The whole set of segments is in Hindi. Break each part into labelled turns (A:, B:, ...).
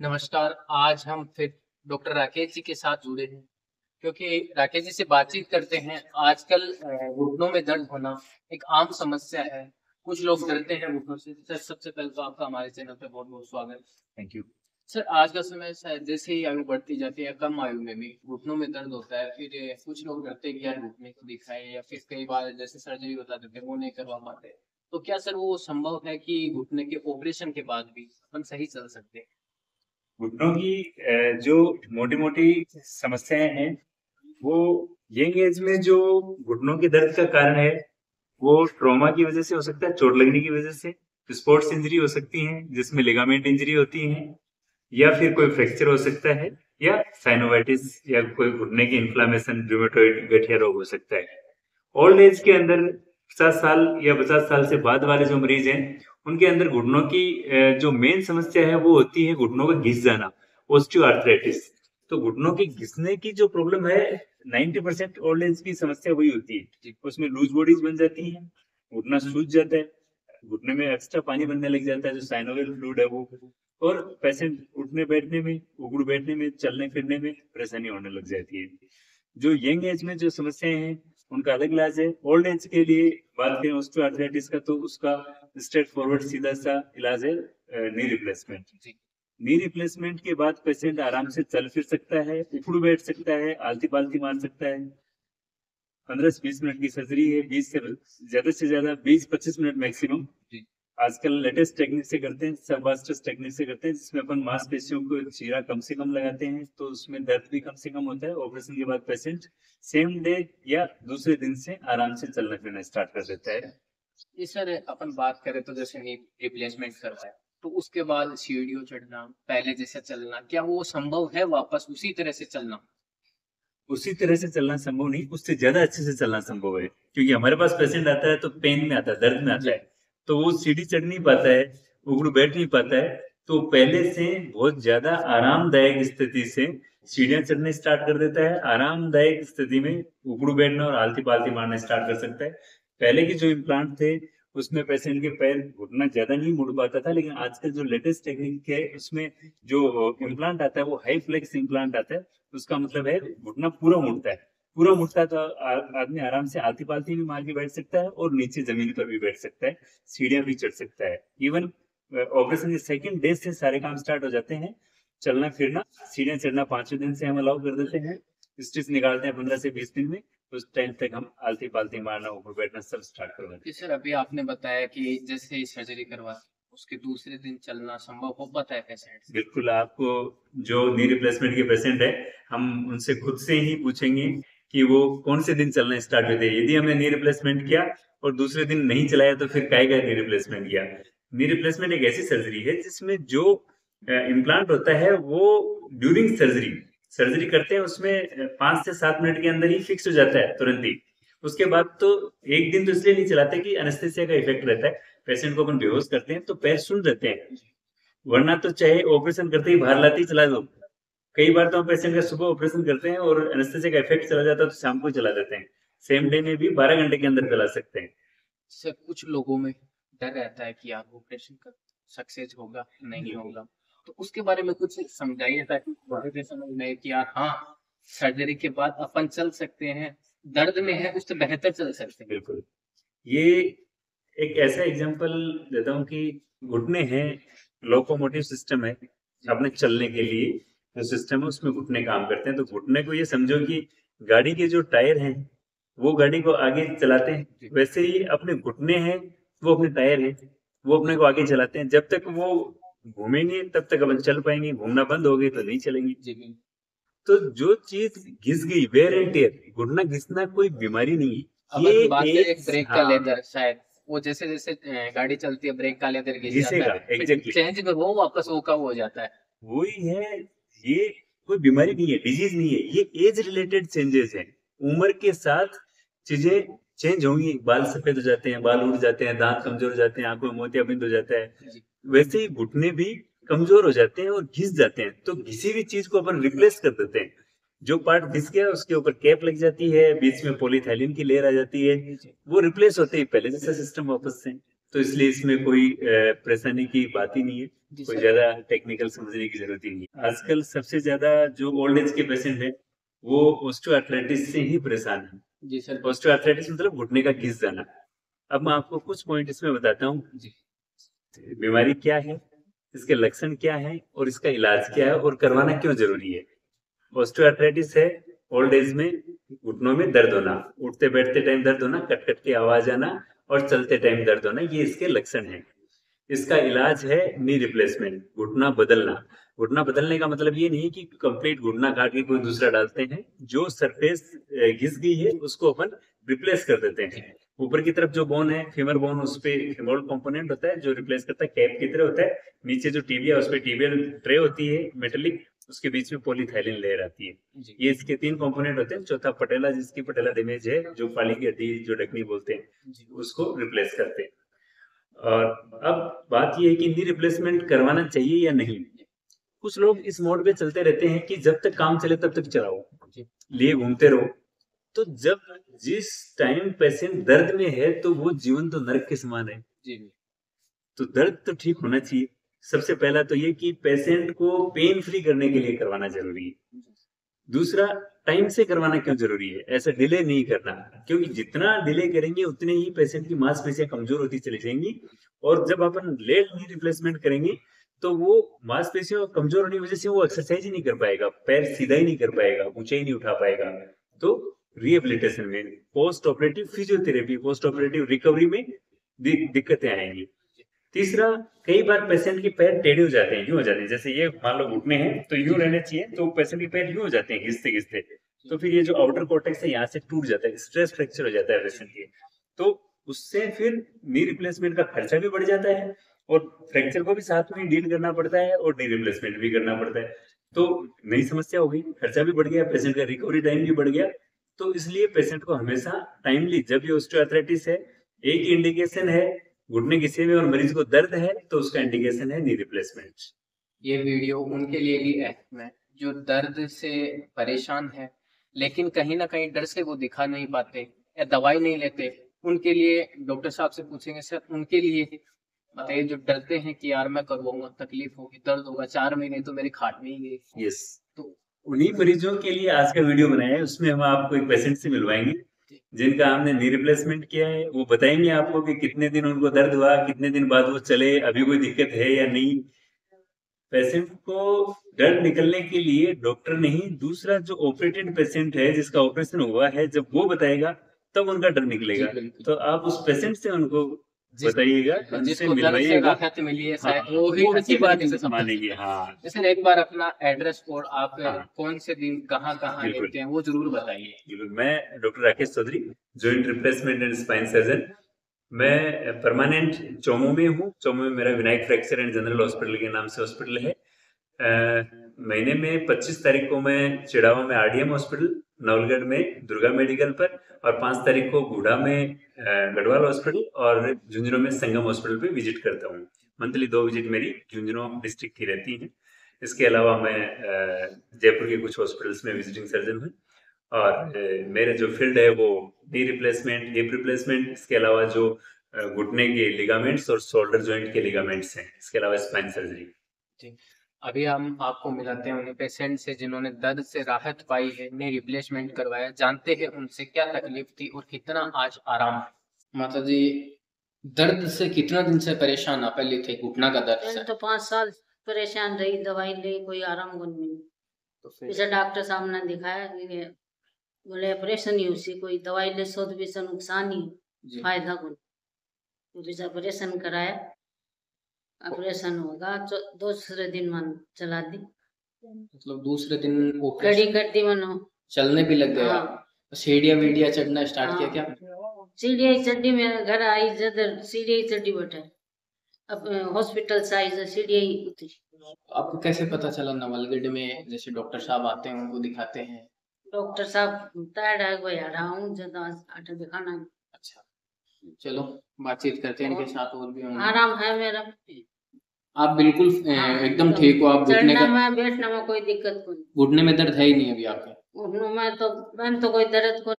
A: नमस्कार, आज हम फिर डॉक्टर राकेश जी के साथ जुड़े हैं, क्योंकि राकेश जी से बातचीत करते हैं। आजकल घुटनों में दर्द होना एक आम समस्या है। कुछ लोग डरते हैं घुटनों से। सर, सबसे पहले तो आपका हमारे चैनल पे बहुत-बहुत स्वागत।
B: Thank you.
A: सर, आज का समय शायद जैसे ही आयु बढ़ती जाती है, कम आयु में भी घुटनों में दर्द होता है। फिर कुछ लोग डरते हैं कि यार घुटने को दिखाएँ या फिर कई बार जैसे सर्जरी बता देते हैं, वो नहीं करवा पाते। तो क्या सर वो संभव है कि घुटने के ऑपरेशन के बाद भी अपन सही चल सकते हैं?
B: घुटनों की जो मोटी-मोटी समस्याएं हैं, वो यंग एज में जो घुटनों के दर्द का कारण है, वो ट्रॉमा की वजह से हो सकता है, चोट लगने की वजह से, स्पोर्ट्स इंजरी हो सकती है, जिसमें लिगामेंट इंजरी होती है, या फिर कोई फ्रैक्चर हो सकता है, या साइनोवाइटिस या कोई घुटने की इन्फ्लामेशन, रूमेटॉइड गठिया रोग हो सकता है। ओल्ड एज के अंदर 50 साल या 50 साल से बाद वाले जो मरीज हैं, उनके अंदर घुटनों की जो मेन समस्या है वो होती है घुटनों का घिस जाना, ऑस्टियोआर्थराइटिस। तो घुटनों के घिसने की जो प्रॉब्लम है, 90% ओल्ड एज की समस्या वही होती है। उसमें लूज बॉडीज बन जाती हैं, घुटना सूज जाता है, घुटने में एक्स्ट्रा पानी बनने लग जाता है, जो साइनोवियल फ्लूइड है वो, और पेशेंट उठने बैठने में, उगड़ बैठने में, चलने फिरने में परेशानी होने लग जाती है। जो यंग एज में जो समस्याएं हैं, उनका अलग इलाज है। ओल्ड एज के लिए बात करें ऑस्टियोआर्थराइटिस का, तो उसका स्ट्रेट फॉरवर्ड सीधा सा इलाज है नी रिप्लेसमेंट।
A: जी।
B: नी रिप्लेसमेंट के बाद पेशेंट आराम से चल फिर सकता है, उखड़ बैठ सकता है, आलती पालती मार सकता है। 15 से 20 मिनट की सर्जरी है, 20 से ज्यादा 20-25 मिनट मैक्सिमम।
A: जी।
B: आजकल लेटेस्ट टेक्निक से करते हैं, सबवास्टस टेक्निक से करते हैं, जिसमें अपन मांसपेशियों को चीरा कम से कम लगाते हैं, तो उसमें दर्द भी कम से कम होता है। ऑपरेशन के बाद पेशेंट सेम डे या दूसरे दिन से आराम से चलना फिरना स्टार्ट कर देता है।
A: जी सर, अपन बात करें तो जैसे नी रिप्लेसमेंट करवाया, तो उसके बाद सीढ़ियों चढ़ना, पहले जैसे चलना, क्या वो संभव है वापस उसी तरह से चलना?
B: उसी तरह से चलना संभव नहीं, उससे ज्यादा अच्छे से चलना संभव है, क्योंकि हमारे पास पेशेंट आता है तो पेन में आता है, दर्द में आता
A: जी।
B: है, तो वो सीढ़ी चढ़ नहीं पाता है, उगड़ बैठ नहीं पाता है, तो पहले से बहुत ज्यादा आरामदायक स्थिति से सीढ़ियां चढ़ने स्टार्ट कर देता है। आरामदायक स्थिति में उगड़ बैठना और आलती पालती मारना स्टार्ट कर सकता है। पहले के जो इम्प्लांट थे, उसमें पेशेंट के पैर घुटना ज्यादा नहीं मुड़ पाता था, लेकिन आजकल जो लेटेस्ट टेक्निक है, उसमें जो इम्प्लांट आता है वो हाई फ्लेक्स इम्प्लांट आता है। उसका मतलब है घुटना पूरा मुड़ता है। पूरा मुड़ता है तो आदमी आराम से आलती पालती भी मार के बैठ सकता है, और नीचे जमीन पर भी बैठ सकता है, सीढ़ियां भी चढ़ सकता है। इवन ऑपरेशन के सेकंड डे से सारे काम स्टार्ट हो जाते हैं। चलना फिरना, सीढ़ियां चढ़ना 5वें दिन से हम अलाउ कर देते हैं। स्टिच निकालते हैं 15 से 20 दिन में। उस टाइम तक हम आलती पालती मारना, ऊपर बैठना सब स्टार्ट कर देते
A: जी
B: हैं।
A: सर, अभी आपने बताया कि जैसे ही सर्जरी करवा, उसके दूसरे दिन चलना संभव हो पाता है पेशेंट से?
B: बिल्कुल, आपको जो नी रिप्लेसमेंट के पेशेंट है, हम उनसे खुद से ही पूछेंगे कि वो कौन से दिन चलना स्टार्ट करते हैं। यदि हमने नी रिप्लेसमेंट किया और दूसरे दिन नहीं चलाया, तो फिर काहे का नी रिप्लेसमेंट किया। नी रिप्लेसमेंट एक ऐसी सर्जरी है जिसमें जो इम्प्लांट होता है वो ड्यूरिंग सर्जरी, सर्जरी करते हैं उसमें 5 से 7 मिनट के अंदर ही फिक्स हो जाता है, तुरंत ही। उसके बाद तो एक दिन तो इसलिए नहीं चलाते कि एनेस्थेसिया का इफेक्ट रहता है। पेशेंट को अपन बेहोश करते हैं तो पैर सुन रहते हैं, वरना तो चाहे ऑपरेशन करते ही बाहर लाते ही चला दो। कई बार तो हम पेशेंट का सुबह ऑपरेशन करते हैं और एनेस्थेसिया का इफेक्ट चला जाता है, तो शाम को चला देते हैं। सेम डे में भी 12 घंटे के अंदर चला सकते हैं।
A: सर, कुछ लोगों में डर रहता है कि यार ऑपरेशन का सक्सेस होगा, नहीं होगा। तो उसके बारे में कुछ समझाइए ताकि वह भी समझ में कि यार हाँ, सर्जरी के बाद अपन चल सकते हैं, दर्द में है उससे बेहतर चल सकते हैं।
B: बिल्कुल। ये एक ऐसा एग्जांपल देता हूँ कि घुटने हैं, लोकोमोटिव सिस्टम है,
A: जी।
B: अपने चलने के लिए जो सिस्टम है उसमें घुटने काम करते हैं। तो घुटने को ये समझो कि गाड़ी के जो टायर हैं, वो गाड़ी को आगे चलाते हैं,
A: जी।
B: वैसे ही अपने घुटने हैं, वो अपने टायर हैं, वो अपने को आगे चलाते हैं। जब तक वो घूमेंगे तब तक अपन चल पाएंगे, घूमना बंद हो गई तो नहीं चलेंगे।
A: जी, बिल्कुल।
B: तो जो चीज घिस गई, वेयर एंड टेयर, घुटना घिसना कोई बीमारी नहीं है,
A: अब
B: ये
A: अपन बात करें
B: एक,
A: ब्रेक का
B: हाँ,
A: लेदर, शायद वो जैसे-जैसे गाड़ी चलती है ब्रेक का लेदर घिस जाता
B: घिसेगा
A: है, फिर
B: एग्जैक्टली।
A: चेंज करो वापस वो कब हो जाता है।
B: वही है, ये कोई बीमारी नहीं है, डिजीज नहीं है, ये एज रिलेटेड चेंजेस हैं। उम्र के साथ चीजें चेंज होंगी, बाल सफेद हो जाते हैं, बाल उड़ जाते हैं, दांत कमजोर हो जाते हैं, आंखों में मोतियाबिंद हो जाता है,
A: जी।
B: वैसे ही घुटने भी कमजोर हो जाते हैं और घिस जाते हैं। तो घिसी हुई चीज को अपन रिप्लेस कर देते हैं। जो पार्ट घिस गया उसके ऊपर कैप लग जाती है, बीच में पॉलीथाइलिन की लेयर आ जाती है,
A: जी।
B: वो रिप्लेस होते ही पहले जैसा सिस्टम वापस से। तो इसलिए इसमें कोई परेशानी की बात ही नहीं है,
A: जी
B: कोई
A: सर।
B: ज्यादा टेक्निकल समझने की जरूरत ही नहीं है। आजकल सबसे ज्यादा जो ओल्ड एज के पेशेंट है वो ऑस्टियोआर्थराइटिस से ही परेशान है।
A: जी सर।
B: ऑस्टियोआर्थराइटिस मतलब घुटने का घिस जाना। अब मैं आपको कुछ पॉइंट इसमें बताता हूँ,
A: जी
B: बीमारी क्या है, इसके लक्षण क्या है और इसका इलाज क्या है और करवाना क्यों जरूरी है। ऑस्टियोआर्थराइटिस है ओल्ड एज में घुटनों में दर्द होना, उठते बैठते टाइम दर्द होना, कट कट के आवाज आना और चलते टाइम दर्द होना, ये इसके लक्षण हैं। इसका इलाज है नी रिप्लेसमेंट, घुटना बदलना। घुटना बदलने का मतलब ये नहीं कि कंप्लीट घुटना काट के कोई दूसरा डालते हैं, जो सरफेस घिस गई है उसको अपन रिप्लेस कर देते हैं। ऊपर की तरफ जो बोन है फीमर बोन, उस पे फेमोरल कंपोनेंट होता है जो रिप्लेस करता है, कैप की तरह होता है। नीचे जो टीबिया उस पे टीबियल ट्रे होती है मेटेलिक, उसके बीच में पॉलीथाइलिन लेयर आती है।
A: जी
B: ये इसके 3 कंपोनेंट होते हैं। चौथा पटेला, जिसकी पटेला डैमेज है, जो पाली की हड्डी जो डकनी बोलते हैं,
A: जी
B: उसको रिप्लेस करते हैं। और अब बात ये है कि नी रिप्लेसमेंट करवाना चाहिए या नहीं। कुछ लोग इस मोड पे चलते रहते हैं कि जब तक काम चले तब तक चलाओ,
A: जी
B: लिए घूमते रहो। तो जब जिस टाइम पेशेंट दर्द में है तो वो जीवन तो नरक के समान है,
A: जी
B: तो दर्द तो ठीक होना चाहिए। सबसे पहला तो ये कि पेशेंट को पेन फ्री करने के लिए करवाना जरूरी है। दूसरा, टाइम से करवाना क्यों जरूरी है, ऐसा डिले नहीं करना, क्योंकि जितना डिले करेंगे उतने ही पेशेंट की मांसपेशियां कमजोर होती चली जाएंगी। और जब अपन लेट नी रिप्लेसमेंट करेंगे तो वो मांसपेशियों कमजोर होने की वजह से वो एक्सरसाइज ही नहीं कर पाएगा, पैर सीधा ही नहीं कर पाएगा, ऊंचाई नहीं उठा पाएगा। तो रिहेबिलिटेशन में, post operative physiotherapy, post operative recovery में दिक्कतें आएंगी। तीसरा, कई बार पेशेंट के पैर टेढ़े हो जाते हैं, यूं हो जाते हैं, जैसे ये मान लो घुटने हैं तो यूं रहने चाहिए, तो पेशेंट के पैर यूं हो जाते हैं घिसते घिसते। तो फिर ये जो आउटर कॉर्टेक्स है यहाँ से टूट जाता है, स्ट्रेस फ्रैक्चर हो जाता है पेशेंट के। तो उससे फिर नी रिप्लेसमेंट का खर्चा भी बढ़ जाता है और फ्रैक्चर को भी साथ में डील करना पड़ता है और नी रिप्लेसमेंट भी करना पड़ता है। तो नई समस्या हो गई, खर्चा भी बढ़ गया, पेशेंट का रिकवरी टाइम भी बढ़ गया। तो इसलिए पेशेंट को हमेशा टाइमली, जब ये ऑस्टियोआर्थराइटिस है, एक ही इंडिकेशन है घुटने घिसे हुए और मरीज को दर्द है, तो उसका इंडिकेशन है नी रिप्लेसमेंट।
A: ये वीडियो उनके लिए भी अहम है जो दर्द से परेशान है, लेकिन कहीं ना कहीं डर से वो दिखा नहीं पाते या दवाई नहीं लेते। उनके लिए डॉक्टर साहब से पूछेंगे सर, उनके लिए बताइए जो डरते हैं कि यार मैं करवाऊंगा, तकलीफ होगी, दर्द होगा, 4 महीने तो मेरे खाट में ही गए।
B: यस,
A: तो
B: उन्हीं मरीजों के लिए आज का वीडियो बनाया है। उसमें हम आपको एक पेशेंट से मिलवाएंगे जिनका हमने नी रिप्लेसमेंट किया है। वो बताएंगे आपको कि कितने दिन उनको दर्द हुआ, कितने दिन बाद वो चले, अभी कोई दिक्कत है या नहीं। पेशेंट को दर्द निकलने के लिए डॉक्टर नहीं, दूसरा जो ऑपरेटेड पेशेंट है जिसका ऑपरेशन हुआ है, जब वो बताएगा तब उनका डर निकलेगा।
A: जी, बिल्कुल।
B: तो आप उस पेशेंट से उनको बताइएगा, उनसे
A: जिसको दर्द से
B: मिलवाइएगा।
A: राहत मिली है
B: हाँ,
A: शायद वो भी
B: वो
A: अच्छी
B: उसी बात
A: तरीके से समझ
B: मानेंगे। हाँ,
A: सर एक बार अपना एड्रेस और आप
B: हाँ।
A: कौन से दिन कहाँ कहाँ
B: बिल्कुल।
A: लेते हैं वो जरूर बताइए।
B: बिल्कुल, मैं doctor Rakesh Chaudhary, joint replacement and spine surgeon. मैं परमानेंट चौमू में हूँ। चौमू में मेरा Vinayak fracture and general hospital के नाम से हॉस्पिटल है। महीने में 25 तारीख को मैं चिड़ावा में आरडीएम हॉस्पिटल, नवलगढ़ में दुर्गा मेडिकल पर, और 5 तारीख को गुड़ा में गढ़वाल हॉस्पिटल और झुंझुनू में संगम हॉस्पिटल पे विजिट करता हूँ। मंथली 2 विजिट मेरी झुंझुनू डिस्ट्रिक्ट की रहती है। इसके अलावा मैं जयपुर के कुछ हॉस्पिटल्स में विजिटिंग सर्जन हूँ। और मेरे जो फील्ड है वो नी रिप्लेसमेंट, हिप रिप्लेसमेंट, इसके अलावा जो घुटने के लिगामेंट्स और शोल्डर जॉइंट के लिगामेंट्स हैं, इसके अलावा स्पाइन सर्जरी।
A: जी, अभी हम आपको मिलाते हैं उन्हें पेशेंट से जिन्होंने दर्द से राहत पाई है, ने रिप्लेसमेंट करवाया, जानते हैं उनसे क्या तकलीफ थी और कितना आज आराम है। माता जी, दर्द से कितना दिन से परेशान आप पहले थे, घुटना का दर्द से?
C: तो 5 साल परेशान रही, दवाई ली, कोई आराम को नहीं।
A: तो फिर
C: जैसे डॉक्टर साहब ने दिखाया कि बोले ऑपरेशन ही उसी, कोई दवाई ले सो तो भी से नुकसान ही,
A: जी
C: फायदा को। तो जैसे ऑपरेशन कराया, ऑपरेशन होगा तो दूसरे दिन मन चला दी,
A: मतलब दूसरे दिन
C: कड़ी
A: ऑपरेशन
C: कर दी मनो।
A: चलने भी लग गया।
C: हाँ,
A: सीढ़ियाँ वीडिया चढ़ना स्टार्ट किया क्या?
C: सीढ़ी ही चड्डी में घर आई, जदर सीढ़ी ही चड्डी बैठे। अब हॉस्पिटल से आई तो सीढ़ी ही उतरी।
A: आपको कैसे पता चला नवलगढ़ में जैसे डॉक्टर साहब आते हैं उनको दिखाते हैं?
C: डॉक्टर साहब टायर्ड है, कोई आ रहा हूँ ज्यादा आटे दिखाना है।
A: अच्छा, चलो बातचीत करते हैं इनके साथ और भी होंगे।
C: आराम है मेरा।
A: आप बिल्कुल एकदम ठीक हो? आप घुटने
C: चढ़ने
A: का,
C: में बैठने में कोई दिक्कत को नहीं।
A: घुटने में दर्द है ही नहीं अभी आपके?
C: उठने में तो मैंने तो कोई दर्द को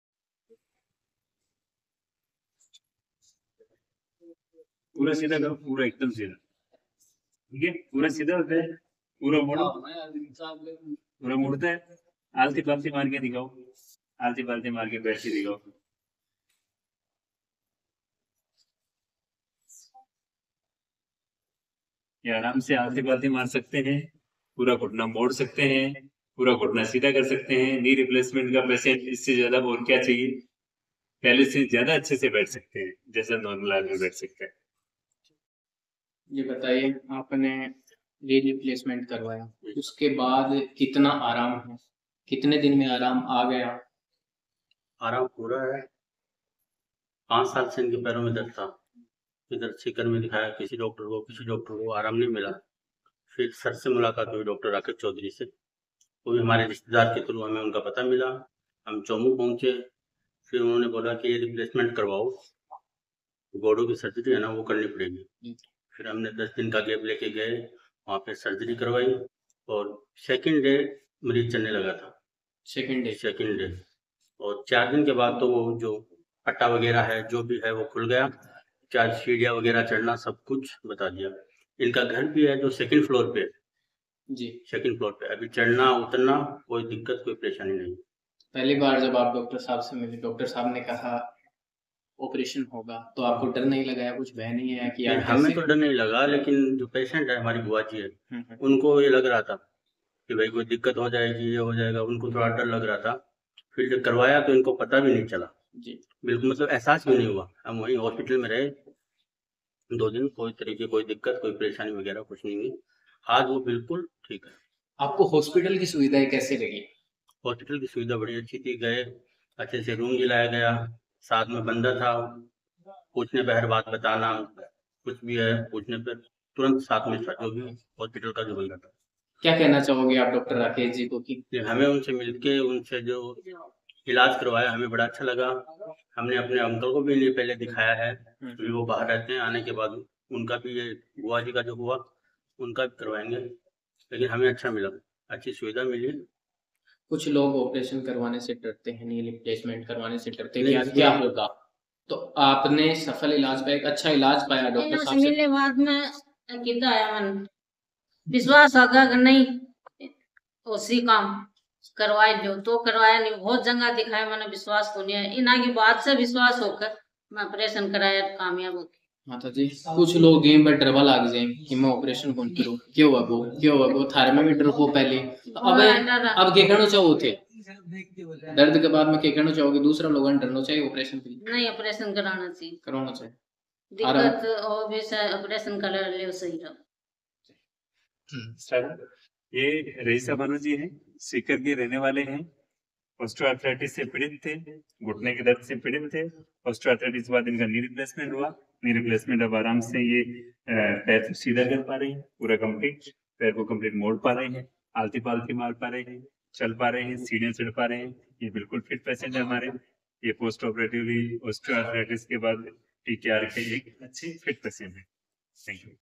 B: पूरा सीधा करो, पूरा एकदम सीधा, ठीक है, पूरा सीधा होता है, पूरा मोड़ो, पूरा मुड़ता है, आलती पालती मार के दिखाओ, आलती पालती मार के बैठ के दिखाओ। ये आराम से आलती पालती मार सकते हैं, पूरा घुटना मोड़ सकते हैं, पूरा घुटना सीधा कर सकते हैं। नी रिप्लेसमेंट का पेशेंट इससे ज्यादा और क्या चाहिए, पहले से ज्यादा अच्छे से बैठ सकते हैं, जैसा नॉर्मल आदमी बैठ सकता है।
A: ये बताइए, आपने री रिप्लेसमेंट करवाया, उसके बाद कितना आराम है, कितने दिन में आराम आ गया?
D: आराम पूरा है। 5 साल से इनके पैरों में दर्द था, इधर सीकर में दिखाया किसी डॉक्टर को आराम नहीं मिला। फिर सर से मुलाकात हुई डॉक्टर राकेश चौधरी से, वो भी हमारे रिश्तेदार के थ्रू हमें उनका पता मिला। हम चौमू पहुंचे, फिर उन्होंने बोला कि ये रिप्लेसमेंट करवाओ, गोडों की सर्जरी है ना वो करनी पड़ेगी। फिर हमने 10 दिन का गैप लेके गए, वहाँ पे सर्जरी करवाई और सेकंड डे मरीज चलने लगा था।
A: सेकंड डे
D: और 4 दिन के बाद तो वो जो पट्टा वगैरह है जो भी है वो खुल गया, 4 सीढ़ियाँ वगैरह चढ़ना सब कुछ बता दिया। इनका घर भी है जो सेकंड फ्लोर पे,
A: जी।
D: सेकंड फ्लोर पे, अभी चढ़ना उतरना कोई दिक्कत कोई परेशानी नहीं।
A: पहली बार जब आप डॉक्टर साहब से मिले, डॉक्टर साहब ने कहा ऑपरेशन होगा, तो आपको डर नहीं लगा, कुछ भय नहीं है कि
D: नहीं,
A: आप
D: हमें
A: कैसे?
D: तो डर नहीं लगा, लेकिन जो पेशेंट है हमारी बुआ जी है,
A: हम्म,
D: उनको ये लग रहा था कि भाई कोई दिक्कत हो जाएगी, ये हो जाएगा, उनको थोड़ा डर लग रहा था। फिर जब करवाया तो इनको पता भी नहीं चला,
A: जी।
D: बिल्कुल मतलब एहसास भी नहीं हुआ। हम वहीं हॉस्पिटल में रहे 2 दिन, कोई तरीके कोई दिक्कत कोई परेशानी वगैरह कुछ नहीं हुई। आज वो बिल्कुल ठीक है।
A: आपको हॉस्पिटल की सुविधाएं कैसे लगी?
D: हॉस्पिटल की सुविधा बड़ी अच्छी थी, गए अच्छे से रूम दिलाया गया, साथ में बंदा था, पूछने पे हर बात बताना, कुछ भी है पूछने पे तुरंत साथ में था, जो भी हॉस्पिटल का जो बंदा था।
A: क्या कहना चाहोगे आप डॉक्टर राकेश जी को कि
D: हमें उनसे मिलके उनसे जो इलाज करवाया हमें बड़ा अच्छा लगा। हमने अपने अंकल को भी पहले दिखाया है, क्योंकि वो बाहर रहते हैं, आने के बाद उनका भी ये बुआ जी का जो हुआ उनका भी करवाएंगे, लेकिन हमें अच्छा मिला, अच्छी सुविधा मिली।
A: कुछ लोग ऑपरेशन करवाने से डरते हैं, नी रिप्लेसमेंट करवाने से डरते हैं
D: नहीं,
A: कि क्या होगा, तो आपने सफल इलाज पाया, एक अच्छा इलाज पाया डॉक्टर साहब से।
C: मिलने बाद में कितना आया मन विश्वास होगा कि नहीं उसी काम करवाए दो, तो करवाया नहीं, बहुत जगह दिखाया, मैंने विश्वास तो नहीं है। इन्हीं की बात से विश्वास होकर मैं ऑपरेशन कराया, कामयाब हो गई।
A: माता जी, कुछ लोग गेम पर डरवा लाग जाए कि मैं ऑपरेशन कौन करूं, क्यों वो थारे में भी डर को पहले, अब के कहना चाहो थे दर्द के बाद में के कहना चाहोगे दूसरा लोगों ने डरना चाहिए ऑपरेशन के लिए?
C: नहीं, ऑपरेशन कराना चाहिए,
A: करवाना चाहिए।
C: दिक्कत हो भी ऑपरेशन करा ले सही रहो।
B: ये रईसा भानु जी हैं, सीकर के रहने वाले हैं, ऑस्टियोआर्थराइटिस से पीड़ित थे, घुटने के दर्द से पीड़ित थे। ऑस्टियोआर्थराइटिस के बाद इनका नी रिप्लेसमेंट हुआ, नी रिप्लेसमेंट अब आराम से ये पैर सीधा कर पा रहे हैं, पूरा कंप्लीट पैर को कंप्लीट मोड़ पा रहे हैं, आलती पालती मार पा रहे हैं, चल पा रहे हैं, सीढ़ियां चढ़ पा रहे हैं। ये बिल्कुल फिट पेशेंट है हमारे। ये पोस्ट ऑपरेटिवली ऑस्टियोआर्थराइटिस के बाद टीकेआर के एक अच्छे फिट पेशेंट है। Thank you.